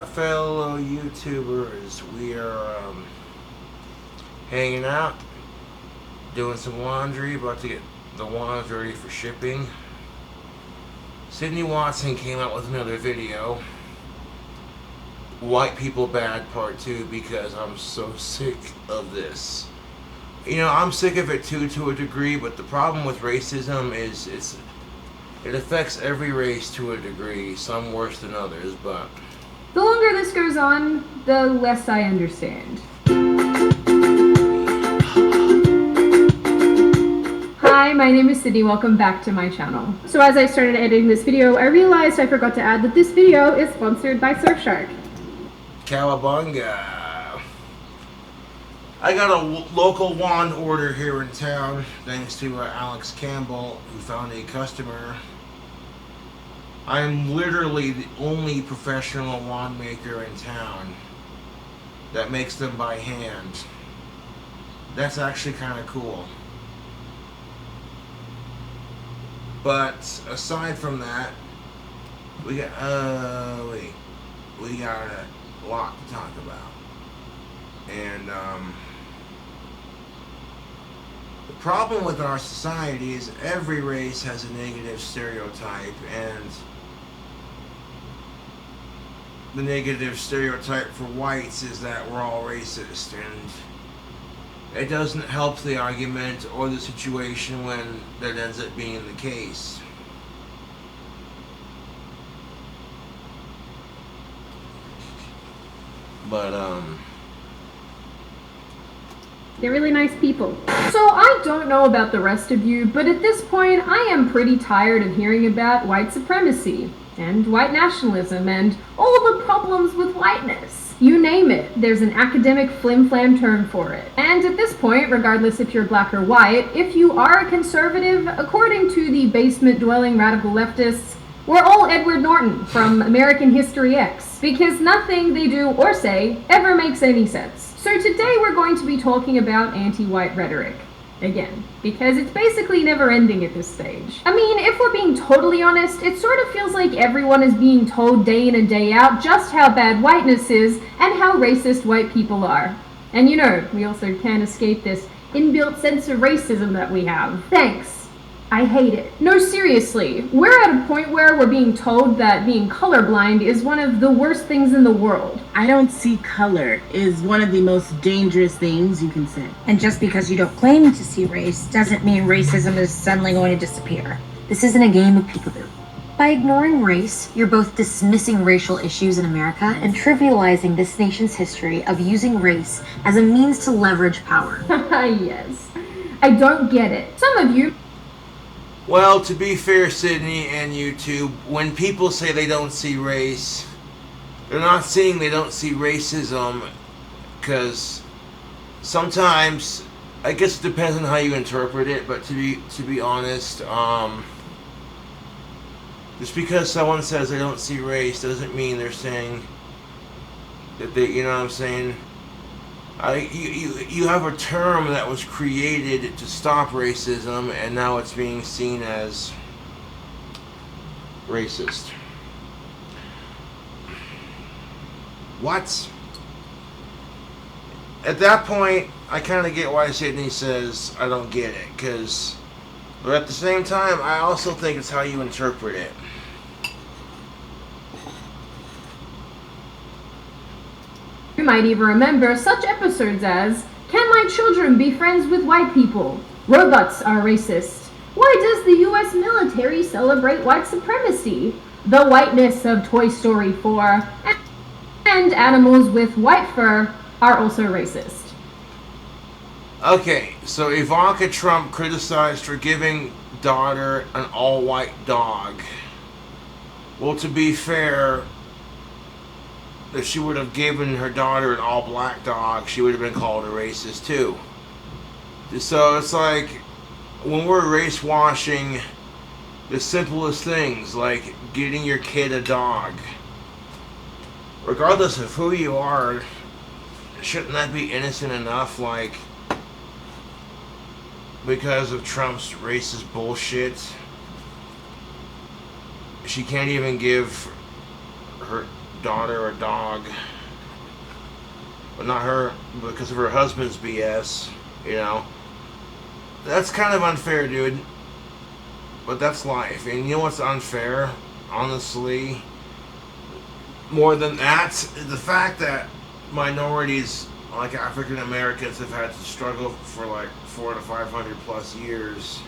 Fellow YouTubers, we are hanging out, doing some laundry, about to get the wands ready for shipping. Sydney Watson came out with another video, White People Bad Part 2, because I'm so sick of this. You know, I'm sick of it too, to a degree, but the problem with racism is it affects every race to a degree, some worse than others, but the longer this goes on, the less I understand. Hi, my name is Sydney. Welcome back to my channel. So as I started editing this video, I realized I forgot to add that this video is sponsored by Surfshark. Cowabunga! I got a local wand order here in town, thanks to Alex Campbell, who found a customer. I'm literally the only professional wand maker in town that makes them by hand. That's actually kind of cool. But aside from that, we got we got a lot to talk about. And the problem with our society is every race has a negative stereotype, and the negative stereotype for whites is that we're all racist, and it doesn't help the argument or the situation when that ends up being the case. But they're really nice people. So I don't know about the rest of you, but at this point I am pretty tired of hearing about white supremacy and white nationalism and all the problems with whiteness. You name it, there's an academic flim-flam term for it. And at this point, regardless if you're black or white, if you are a conservative, according to the basement-dwelling radical leftists, we're all Edward Norton from American History X, because nothing they do or say ever makes any sense. So today we're going to be talking about anti-white rhetoric. Again, because it's basically never ending at this stage. I mean, if we're being totally honest, it sort of feels like everyone is being told day in and day out just how bad whiteness is and how racist white people are. And you know, we also can't escape this inbuilt sense of racism that we have. Thanks. I hate it. No, seriously, we're at a point where we're being told that being colorblind is one of the worst things in the world. I don't see color is one of the most dangerous things you can say. And just because you don't claim to see race doesn't mean racism is suddenly going to disappear. This isn't a game of peekaboo. By ignoring race, you're both dismissing racial issues in America and trivializing this nation's history of using race as a means to leverage power. Yes. I don't get it. Some of you... Well, to be fair, Sydney and YouTube, when people say they don't see race, they're not saying they don't see racism, because sometimes, I guess it depends on how you interpret it, but to be honest, just because someone says they don't see race doesn't mean they're saying that they, you know what I'm saying? You have a term that was created to stop racism, and now it's being seen as racist. What? At that point, I kind of get why Sydney says I don't get it, but at the same time, I also think it's how you interpret it. You might even remember such episodes as, "Can my children be friends with white people? Robots are racist. Why does the US military celebrate white supremacy? The whiteness of Toy Story 4. And animals with white fur are also racist." Okay, so Ivanka Trump criticized for giving daughter an all-white dog. Well, to be fair, if she would have given her daughter an all-black dog, she would have been called a racist too. So it's like, when we're race washing the simplest things, like getting your kid a dog, regardless of who you are, shouldn't that be innocent enough? Like, because of Trump's racist bullshit, she can't even give her daughter a dog. But not her, because of her husband's BS, you know. That's kind of unfair, dude. But that's life. And you know what's unfair? Honestly, more than that, the fact that minorities like African Americans have had to struggle for like 400 to 500 plus years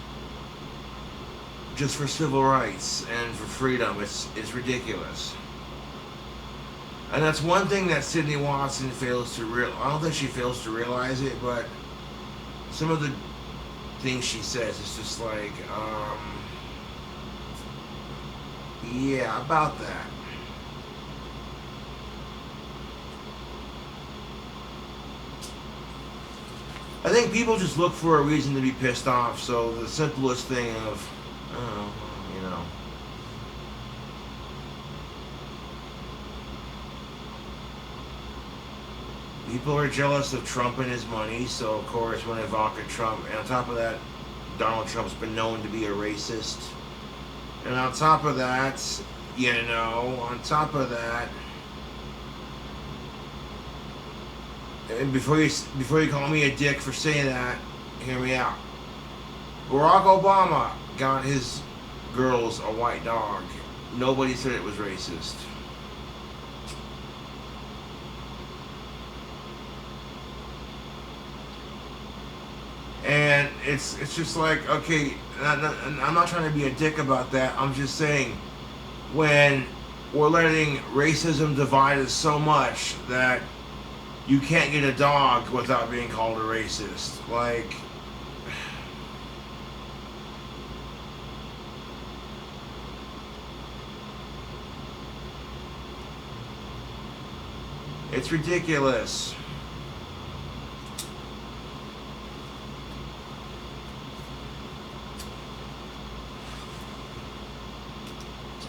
just for civil rights and for freedom. It's ridiculous. And that's one thing that Sydney Watson fails to realize. I don't think she fails to realize it, but some of the things she says is just like, yeah, about that. I think people just look for a reason to be pissed off, so the simplest thing of, you know. People are jealous of Trump and his money, so of course when Ivanka Trump, and on top of that, Donald Trump's been known to be a racist. And on top of that, and before you call me a dick for saying that, hear me out. Barack Obama got his girls a white dog. Nobody said it was racist. And it's just like, okay, I'm not trying to be a dick about that. I'm just saying, when we're letting racism divide us so much that you can't get a dog without being called a racist. Like, it's ridiculous.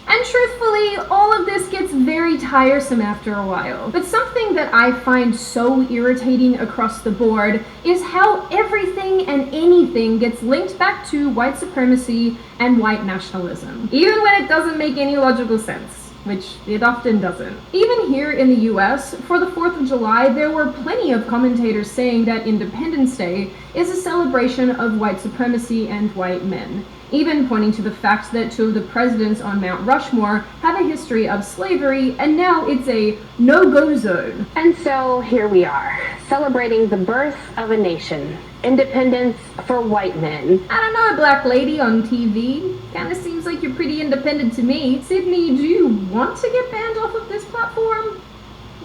And truthfully, all of this gets very tiresome after a while. But something that I find so irritating across the board is how everything and anything gets linked back to white supremacy and white nationalism, even when it doesn't make any logical sense, which it often doesn't. Even here in the US, for the 4th of July, there were plenty of commentators saying that Independence Day is a celebration of white supremacy and white men, even pointing to the fact that 2 of the presidents on Mount Rushmore have a history of slavery, and now it's a no-go zone. And so here we are, celebrating the birth of a nation, independence for white men. I don't know, black lady on TV. Kinda seems like you're pretty independent to me. Sydney, do you want to get banned off of this platform?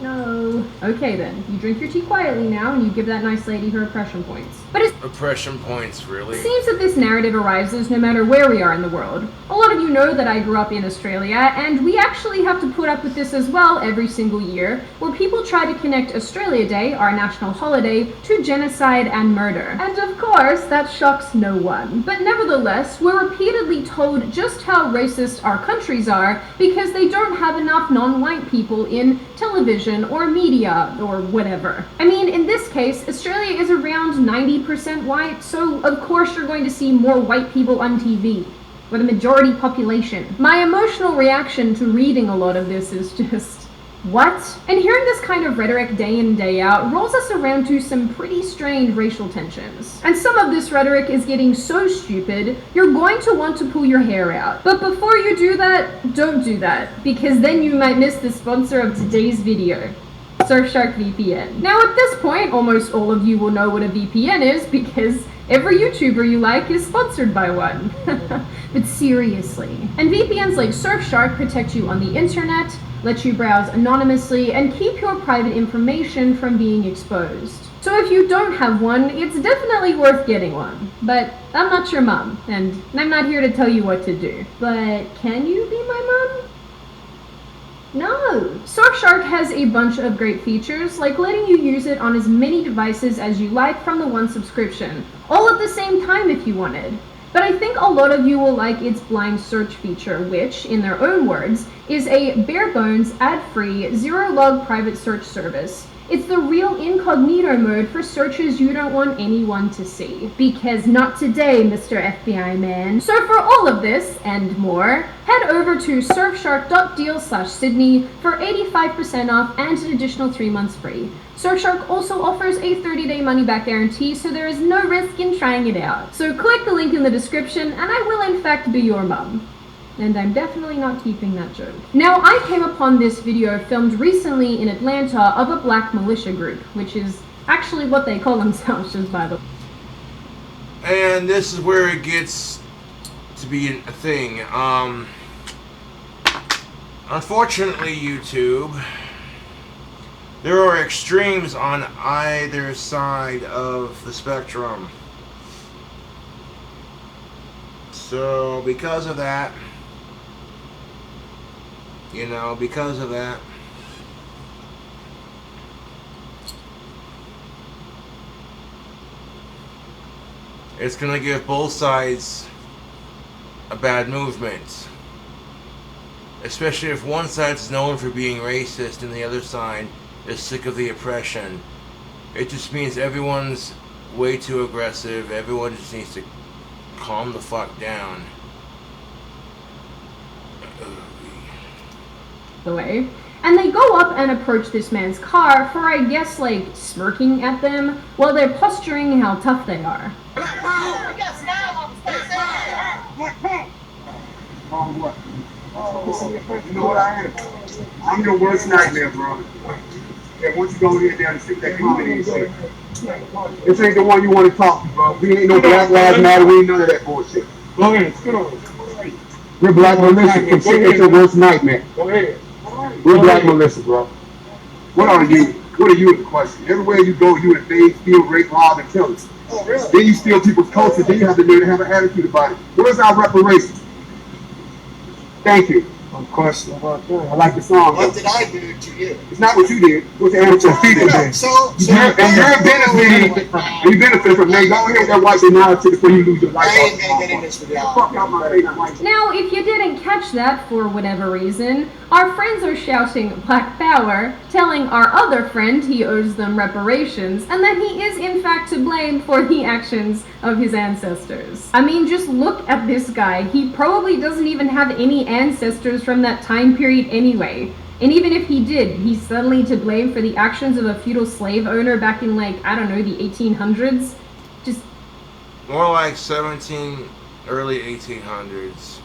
No. Okay then, you drink your tea quietly now and you give that nice lady her oppression points. But it Oppression points, really? seems that this narrative arises no matter where we are in the world. A lot of you know that I grew up in Australia, and we actually have to put up with this as well every single year, where people try to connect Australia Day, our national holiday, to genocide and murder. And of course, that shocks no one. But nevertheless, we're repeatedly told just how racist our countries are because they don't have enough non-white people in television or media or whatever. I mean, in this case, Australia is around 90% white, so of course you're going to see more white people on TV. We're the majority population. My emotional reaction to reading a lot of this is just, what? And hearing this kind of rhetoric day in, day out rolls us around to some pretty strained racial tensions. And some of this rhetoric is getting so stupid, you're going to want to pull your hair out. But before you do that, don't do that, because then you might miss the sponsor of today's video, Surfshark VPN. Now at this point, almost all of you will know what a VPN is because every YouTuber you like is sponsored by one. But seriously. And VPNs like Surfshark protect you on the internet, let you browse anonymously, and keep your private information from being exposed. So if you don't have one, it's definitely worth getting one. But I'm not your mom, and I'm not here to tell you what to do. But can you be my mom? No! Surfshark has a bunch of great features, like letting you use it on as many devices as you like from the one subscription, all at the same time if you wanted. But I think a lot of you will like its blind search feature, which, in their own words, is a bare-bones, ad-free, zero-log private search service. It's the real incognito mode for searches you don't want anyone to see. Because not today, Mr. FBI man. So for all of this, and more, head over to surfshark.deal/Sydney for 85% off and an additional 3 months free. Surfshark also offers a 30-day money-back guarantee, so there is no risk in trying it out. So click the link in the description, and I will in fact be your mum. And I'm definitely not keeping that joke. Now, I came upon this video filmed recently in Atlanta of a black militia group, which is actually what they call themselves, just by the way. And this is where it gets to be a thing. Unfortunately, YouTube, there are extremes on either side of the spectrum. So, because of that, it's gonna give both sides a bad movement. Especially if one side is known for being racist and the other side is sick of the oppression. It just means everyone's way too aggressive. Everyone just needs to calm the fuck down. The way. And they go up and approach this man's car for, I guess, like, smirking at them while they're posturing how tough they are. You know what I am? I'm your worst nightmare, bro. And once you go here down and sit that comedy and shit. This ain't the one you want to talk to, bro. We ain't no Black Lives Matter. We ain't none of that bullshit. Go ahead. Sit on. We're Black Militia and shit ain't your worst nightmare. Go ahead. We're Black Militia, bro. What are you? What are you in the question? Everywhere you go, you invade, steal, rape, rob, and kill. Then you steal people's culture. Then you have to learn to have an attitude about it. Where's our reparations? Thank you. Of course. I like the song. What did I do to you? It's not what you did. What the amateur people did. You benefit from that. Go ahead, that white narrative before you lose your life. I ain't gonna get in this with y'all. Now, if you didn't catch that for whatever reason, our friends are shouting Black Power, telling our other friend he owes them reparations, and that he is in fact to blame for the actions of his ancestors. I mean, just look at this guy. He probably doesn't even have any ancestors from that time period anyway. And even if he did, he's suddenly to blame for the actions of a feudal slave owner back in, like, I don't know, the 1800s? Just... more like early 1800s.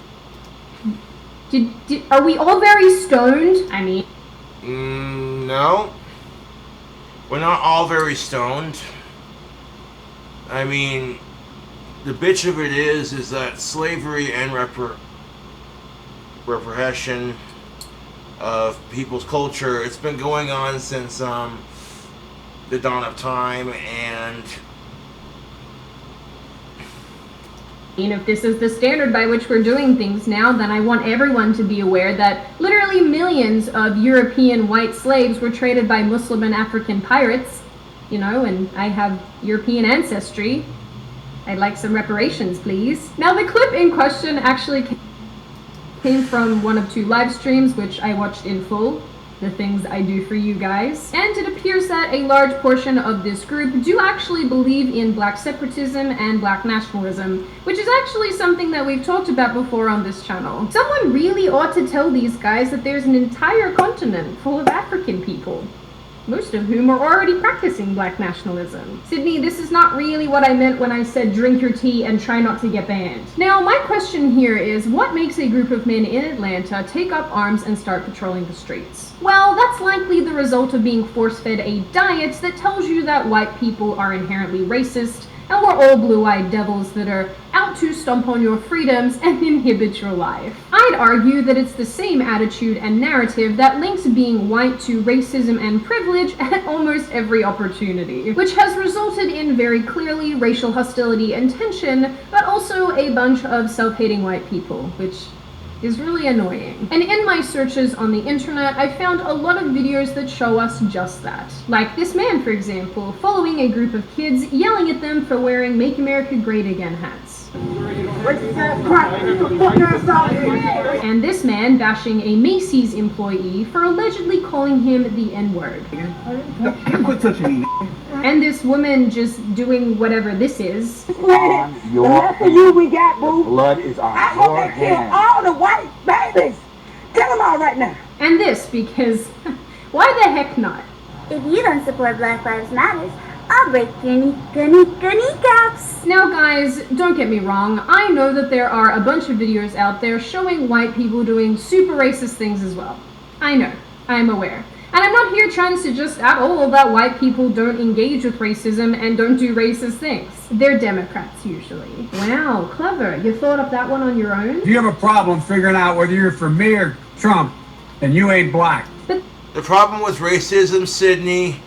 Are we all very stoned? I mean... No. We're not all very stoned. I mean, the bitch of it is that slavery and repression of people's culture, it's been going on since the dawn of time, and if this is the standard by which we're doing things now, then I want everyone to be aware that literally millions of European white slaves were traded by Muslim and African pirates, you know, and I have European ancestry. I'd like some reparations, please. Now, the clip in question actually came from one of 2 live streams, which I watched in full, the things I do for you guys. And it appears that a large portion of this group do actually believe in black separatism and black nationalism, which is actually something that we've talked about before on this channel. Someone really ought to tell these guys that there's an entire continent full of African people, most of whom are already practicing black nationalism. Sydney, this is not really what I meant when I said drink your tea and try not to get banned. Now, my question here is, what makes a group of men in Atlanta take up arms and start patrolling the streets? Well, that's likely the result of being force-fed a diet that tells you that white people are inherently racist, and we're all blue-eyed devils that are out to stomp on your freedoms and inhibit your life. I'd argue that it's the same attitude and narrative that links being white to racism and privilege at almost every opportunity, which has resulted in very clearly racial hostility and tension, but also a bunch of self-hating white people, which is really annoying. And in my searches on the internet, I found a lot of videos that show us just that. Like this man, for example, following a group of kids, yelling at them for wearing Make America Great Again hats. Racist ass crack. Get the fuck ass out of here. And this man bashing a Macy's employee for allegedly calling him the N-word. Quit touching me. And this woman just doing whatever this is. On your Enough of you we got, boo. blood is on I hope your they kill hands. all the white babies. Kill them all right now. And this because why the heck not? If you don't support Black Lives Matter, I'll break your kneecaps. Now guys, don't get me wrong, I know that there are a bunch of videos out there showing white people doing super racist things as well. I know, I'm aware. And I'm not here trying to suggest at all that white people don't engage with racism and don't do racist things. They're Democrats usually. Wow, clever. You thought up that one on your own? If you have a problem figuring out whether you're for me or Trump, then you ain't black. The problem with racism, Sydney,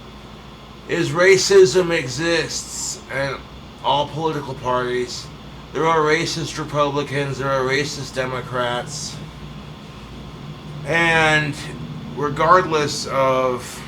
is racism exists in all political parties. There are racist Republicans, there are racist Democrats, and regardless of...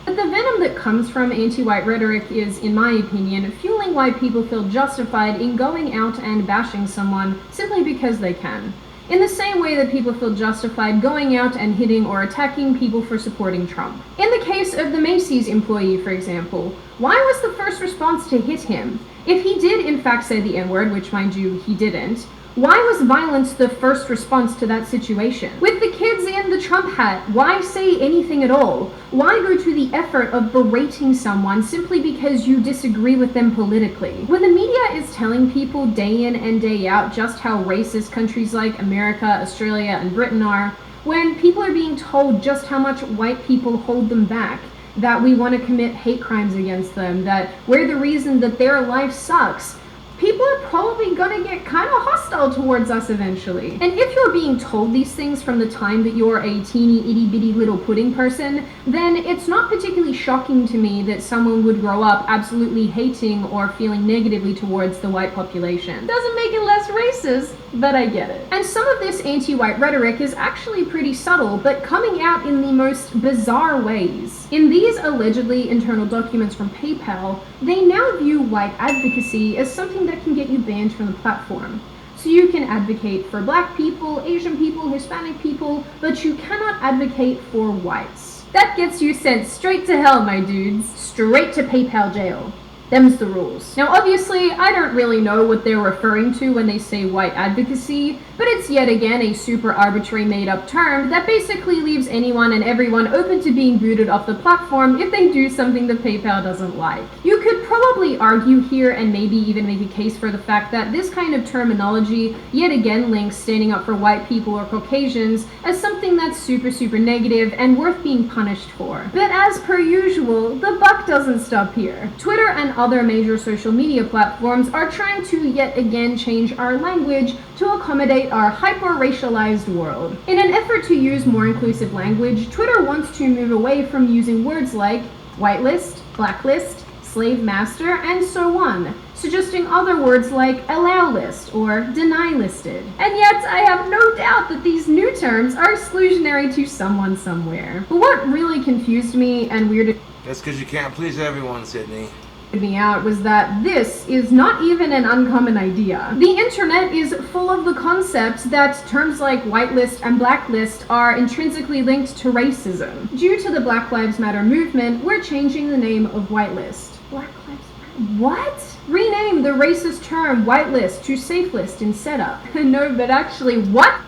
But the venom that comes from anti-white rhetoric is, in my opinion, fueling why people feel justified in going out and bashing someone simply because they can. In the same way that people feel justified going out and hitting or attacking people for supporting Trump. In the case of the Macy's employee, for example, why was the first response to hit him? If he did in fact say the N-word, which mind you, he didn't, why was violence the first response to that situation? With the kids in the Trump hat, why say anything at all? Why go to the effort of berating someone simply because you disagree with them politically? When the media is telling people day in and day out just how racist countries like America, Australia, and Britain are, when people are being told just how much white people hold them back, that we want to commit hate crimes against them, that we're the reason that their life sucks, people are probably gonna get kind of hostile towards us eventually. And if you're being told these things from the time that you're a teeny itty bitty little pudding person, then it's not particularly shocking to me that someone would grow up absolutely hating or feeling negatively towards the white population. Doesn't make it less racist, but I get it. And some of this anti-white rhetoric is actually pretty subtle, but coming out in the most bizarre ways. In these allegedly internal documents from PayPal, they now view white advocacy as something that can get you banned from the platform. So you can advocate for black people, Asian people, Hispanic people, but you cannot advocate for whites. That gets you sent straight to hell, my dudes. Straight to PayPal jail. Them's the rules. Now obviously, I don't really know what they're referring to when they say white advocacy, but it's yet again a super arbitrary made-up term that basically leaves anyone and everyone open to being booted off the platform if they do something that PayPal doesn't like. You could probably argue here and maybe even make a case for the fact that this kind of terminology yet again links standing up for white people or Caucasians as something that's super negative and worth being punished for. But as per usual, the buck doesn't stop here. Twitter and other major social media platforms are trying to yet again change our language to accommodate our hyper-racialized world. In an effort to use more inclusive language, Twitter wants to move away from using words like whitelist, blacklist, slave master, and so on, suggesting other words like allow list or deny listed. And yet, I have no doubt that these new terms are exclusionary to someone somewhere. But what really confused me and weirded That's because you can't please everyone, Sydney. me out was that this is not even an uncommon idea. The internet is full of the concept that terms like whitelist and blacklist are intrinsically linked to racism. Due to the Black Lives Matter movement, we're changing the name of whitelist. Black Lives Matter? What? Rename the racist term whitelist to safelist in setup. No, but actually, what?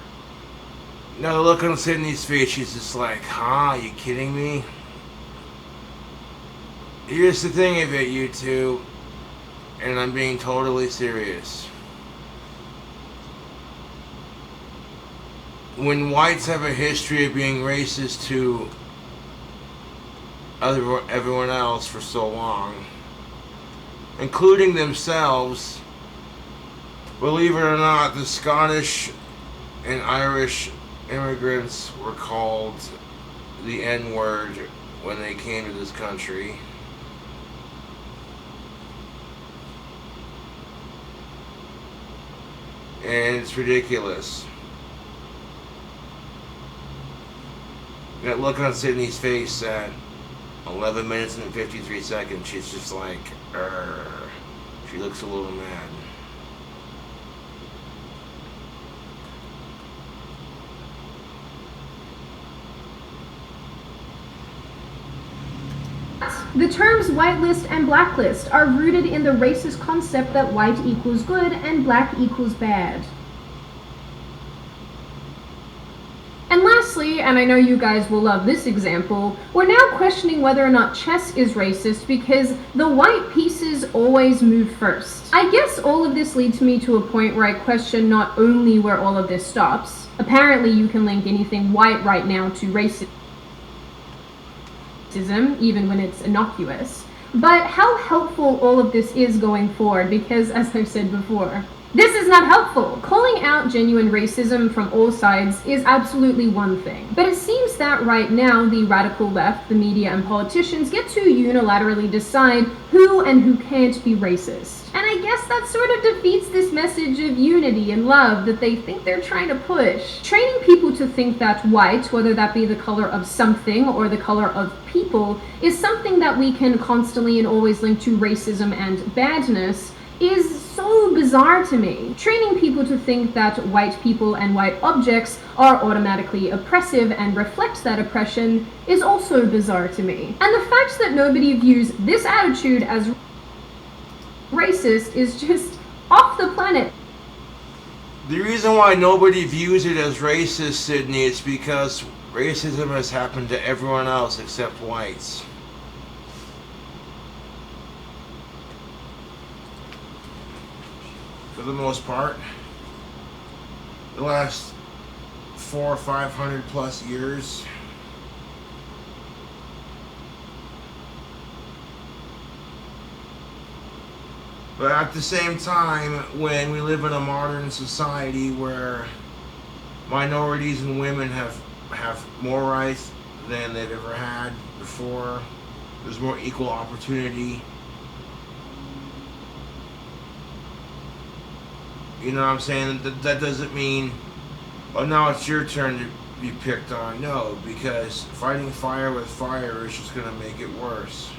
Now the look on Sydney's face, she's just like, huh, you kidding me? Here's the thing of it, you two, and I'm being totally serious. When whites have a history of being racist to everyone else for so long, including themselves, believe it or not, the Scottish and Irish immigrants were called the N-word when they came to this country. And it's ridiculous. That look on Sydney's face at 11 minutes and 53 seconds, she's just like, She looks a little mad. The terms whitelist and blacklist are rooted in the racist concept that white equals good and black equals bad. And lastly, and I know you guys will love this example, we're now questioning whether or not chess is racist because the white pieces always move first. I guess all of this leads me to a point where I question not only where all of this stops. Apparently you can link anything white right now to racism, even when it's innocuous, but how helpful all of this is going forward, because as I've said before, this is not helpful. Calling out genuine racism from all sides is absolutely one thing, but it seems that right now the radical left, the media, and politicians get to unilaterally decide who and who can't be racist. And I guess that sort of defeats this message of unity and love that they think they're trying to push. Training people to think that white, whether that be the color of something or the color of people, is something that we can constantly and always link to racism and badness is so bizarre to me. Training people to think that white people and white objects are automatically oppressive and reflect that oppression is also bizarre to me. And the fact that nobody views this attitude as racist is just off the planet. The reason why nobody views it as racist, Sydney, is because racism has happened to everyone else except whites. For the most part, the last 400 or 500 plus years. But at the same time, when we live in a modern society where minorities and women have more rights than they've ever had before, there's more equal opportunity. You know what I'm saying? That doesn't mean, oh, now it's your turn to be picked on. No, because fighting fire with fire is just going to make it worse.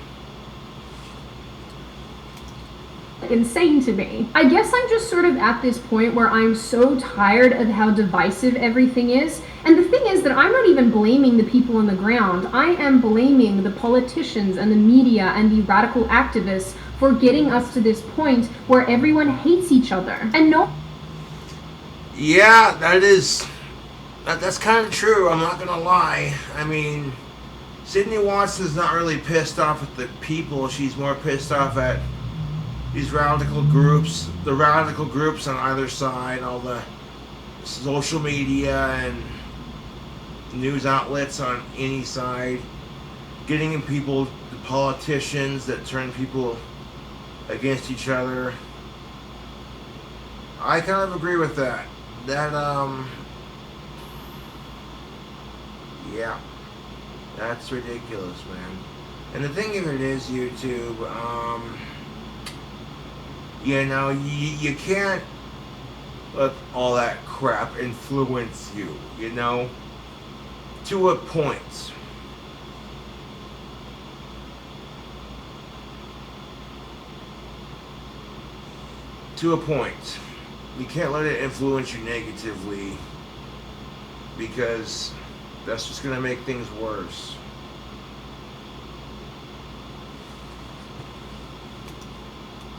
Insane to me. I guess I'm just sort of at this point where I'm so tired of how divisive everything is. And the thing is that I'm not even blaming the people on the ground. I am blaming the politicians and the media and the radical activists for getting us to this point where everyone hates each other. And no... Yeah, that's kind of true. I'm not gonna lie. I mean, Sydney Watson's not really pissed off at the people. She's more pissed off at these radical groups, the radical groups on either side, all the social media and news outlets on any side, getting in people, the politicians that turn people against each other. I kind of agree with that. Yeah, that's ridiculous, man. And the thing of it is, YouTube, you know, you can't let all that crap influence you, you know, to a point. To a point. You can't let it influence you negatively, because that's just going to make things worse.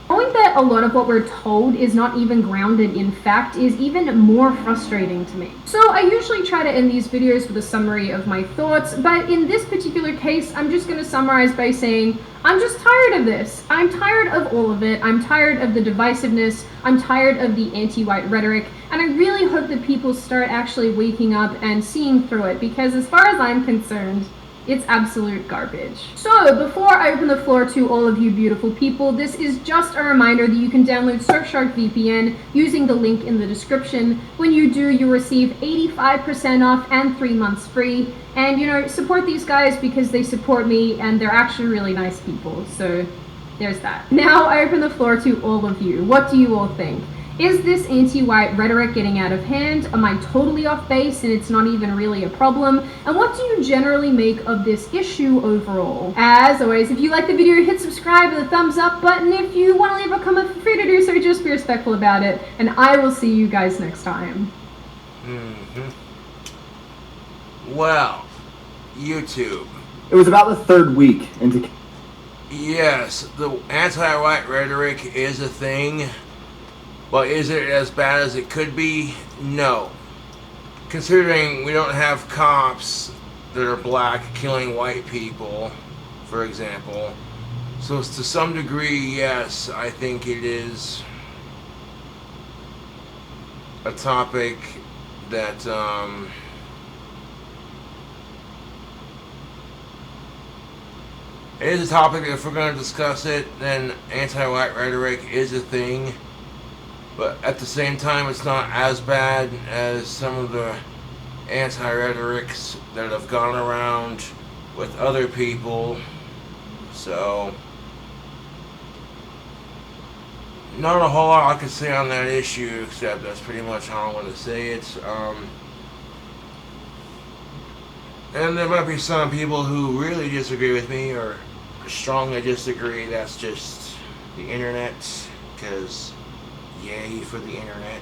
Knowing that a lot of what we're told is not even grounded in fact is even more frustrating to me. So I usually try to end these videos with a summary of my thoughts, but in this particular case, I'm just going to summarize by saying, I'm just tired of this. I'm tired of all of it. I'm tired of the divisiveness. I'm tired of the anti-white rhetoric, and I really hope that people start actually waking up and seeing through it, because as far as I'm concerned, it's absolute garbage. So, before I open the floor to all of you beautiful people, this is just a reminder that you can download Surfshark VPN using the link in the description. When you do, you'll receive 85% off and 3 months free. And, you know, support these guys because they support me and they're actually really nice people. So, there's that. Now, I open the floor to all of you. What do you all think? Is this anti-white rhetoric getting out of hand? Am I totally off base and it's not even really a problem? And what do you generally make of this issue overall? As always, if you like the video, hit subscribe with a thumbs up button. If you want to leave a comment, feel free to do so. Just be respectful about it. And I will see you guys next time. Well, YouTube. It was about the third week into... Yes, the anti-white rhetoric is a thing, but is it as bad as it could be? No. Considering we don't have cops that are black killing white people, for example. So to some degree, yes, I think it is a topic that, it is a topic that if we're going to discuss it, then anti-white rhetoric is a thing. But at the same time, it's not as bad as some of the anti-rhetorics that have gone around with other people. So, not a whole lot I can say on that issue, except that's pretty much how I'm going to say it. And there might be some people who really disagree with me or strongly disagree. That's just the internet, because yay for the internet.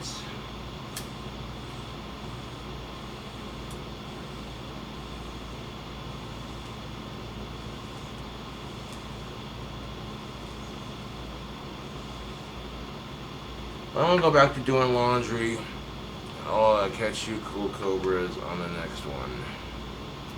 I'm gonna go back to doing laundry. I'll catch you cool cobras on the next one.